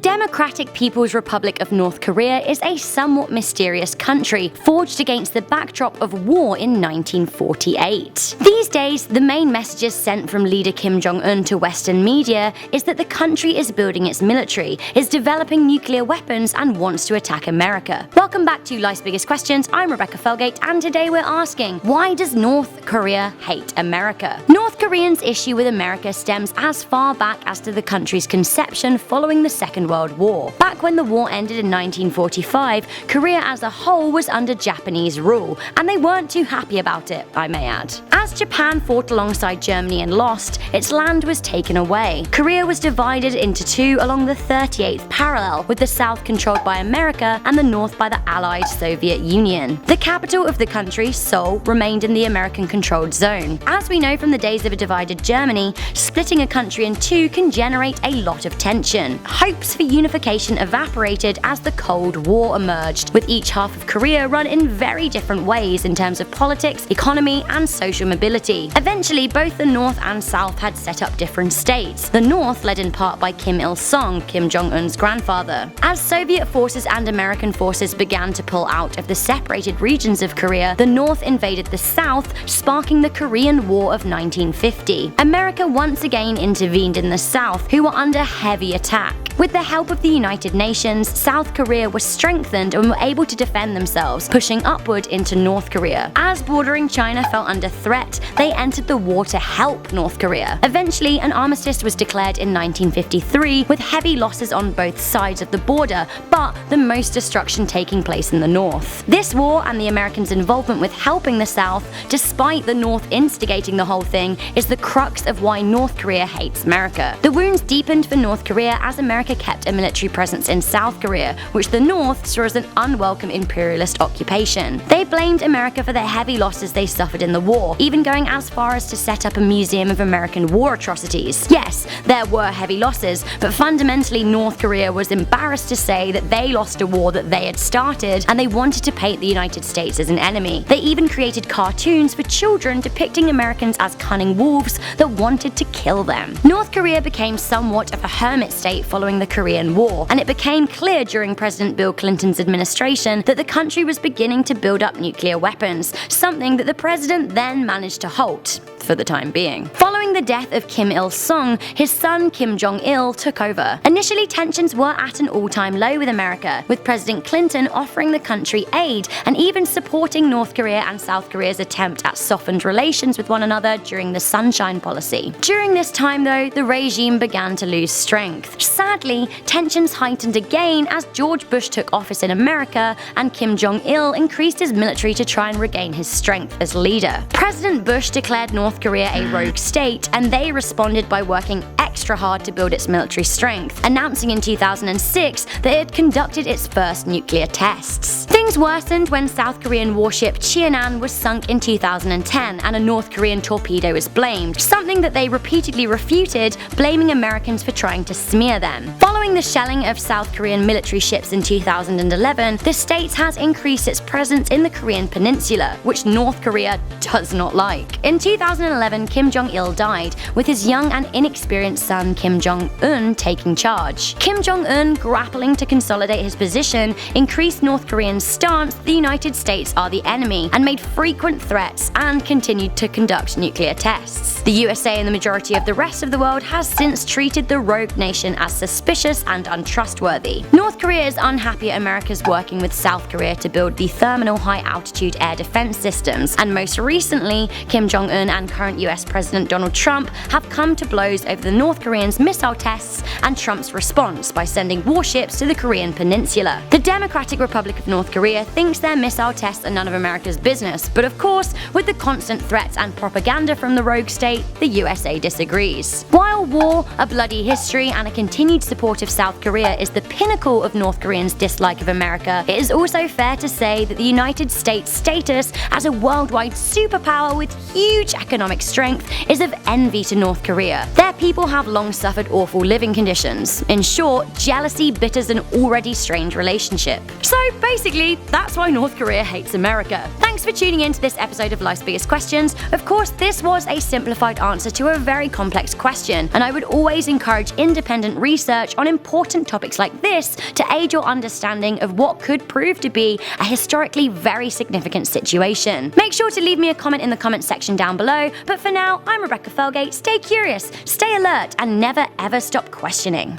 Democratic People's Republic of North Korea is a somewhat mysterious country forged against the backdrop of war in 1948. These days, the main messages sent from leader Kim Jong-un to Western media is that the country is building its military, is developing nuclear weapons, and wants to attack America. Welcome back to Life's Biggest Questions. I'm Rebecca Felgate, and today we're asking, why does North Korea hate America? North Koreans' issue with America stems as far back as to the country's conception following the Second World War. Back when the war ended in 1945, Korea as a whole was under Japanese rule, and they weren't too happy about it, I may add. As Japan fought alongside Germany and lost, its land was taken away. Korea was divided into two along the 38th parallel, with the south controlled by America and the north by the Allied Soviet Union. The capital of the country, Seoul, remained in the American-controlled zone. As we know from the days of a divided Germany, splitting a country in two can generate a lot of tension. Hopes for unification evaporated as the Cold War emerged, with each half of Korea run in very different ways in terms of politics, economy, and social mobility. Eventually, both the North and South had set up different states, the North led in part by Kim Il-sung, Kim Jong-un's grandfather. As Soviet forces and American forces began to pull out of the separated regions of Korea, the North invaded the South, sparking the Korean War of 1950. America once again intervened in the South, who were under heavy attack. With the help of the United Nations, South Korea was strengthened and were able to defend themselves, pushing upward into North Korea. As bordering China fell under threat, they entered the war to help North Korea. Eventually, an armistice was declared in 1953, with heavy losses on both sides of the border, but the most destruction taking place in the North. This war and the Americans' involvement with helping the South, despite the North instigating the whole thing, is the crux of why North Korea hates America. The wounds deepened for North Korea as America kept a military presence in South Korea, which the North saw as an unwelcome imperialist occupation. They blamed America for the heavy losses they suffered in the war, even going as far as to set up a museum of American war atrocities. Yes, there were heavy losses, but fundamentally North Korea was embarrassed to say that they lost a war that they had started, and they wanted to paint the United States as an enemy. They even created cartoons for children depicting Americans as cunning wolves that wanted to kill them. North Korea became somewhat of a hermit state following the Korean War, and it became clear during President Bill Clinton's administration that the country was beginning to build up nuclear weapons, something that the president then managed to halt, for the time being. Following the death of Kim Il-sung, his son Kim Jong-il took over. Initially, tensions were at an all-time low with America, with President Clinton offering the country aid and even supporting North Korea and South Korea's attempt at softened relations with one another during the Sunshine Policy. During this time, though, the regime began to lose strength. Sadly, tensions heightened again as George Bush took office in America and Kim Jong-il increased his military to try and regain his strength as leader. President Bush declared North Korea a rogue state, and they responded by working extra hard to build its military strength, announcing in 2006 that it had conducted its first nuclear tests. Things worsened when South Korean warship Cheonan was sunk in 2010 and a North Korean torpedo was blamed, something that they repeatedly refuted, blaming Americans for trying to smear them. Following the shelling of South Korean military ships in 2011, the States has increased its presence in the Korean peninsula, which North Korea does not like. In 2011, Kim Jong-il died, with his young and inexperienced son Kim Jong-un taking charge. Kim Jong-un, grappling to consolidate his position, increased North Korea's stance that the United States are the enemy, and made frequent threats and continued to conduct nuclear tests. The USA and the majority of the rest of the world has since treated the rogue nation as suspicious and untrustworthy. North Korea is unhappy at America's working with South Korea to build the terminal high-altitude air defense systems, and most recently, Kim Jong-un and current US President Donald Trump have come to blows over the North Koreans' missile tests and Trump's response by sending warships to the Korean peninsula. The Democratic Republic of North Korea thinks their missile tests are none of America's business, but of course, with the constant threats and propaganda from the rogue state, the USA disagrees. While war, a bloody history, and a continued support of South Korea is the pinnacle of North Koreans' dislike of America, it is also fair to say that the United States' status as a worldwide superpower with huge economic strength is of envy to North Korea. Their people have long suffered awful living conditions. In short, jealousy bitters an already strained relationship. So basically, that's why North Korea hates America. Thanks for tuning in to this episode of Life's Biggest Questions. Of course, this was a simplified answer to a very complex question, and I would always encourage independent research research on important topics like this to aid your understanding of what could prove to be a historically very significant situation. Make sure to leave me a comment in the comments section down below, but for now, I'm Rebecca Felgate. Stay curious, stay alert, and never ever stop questioning.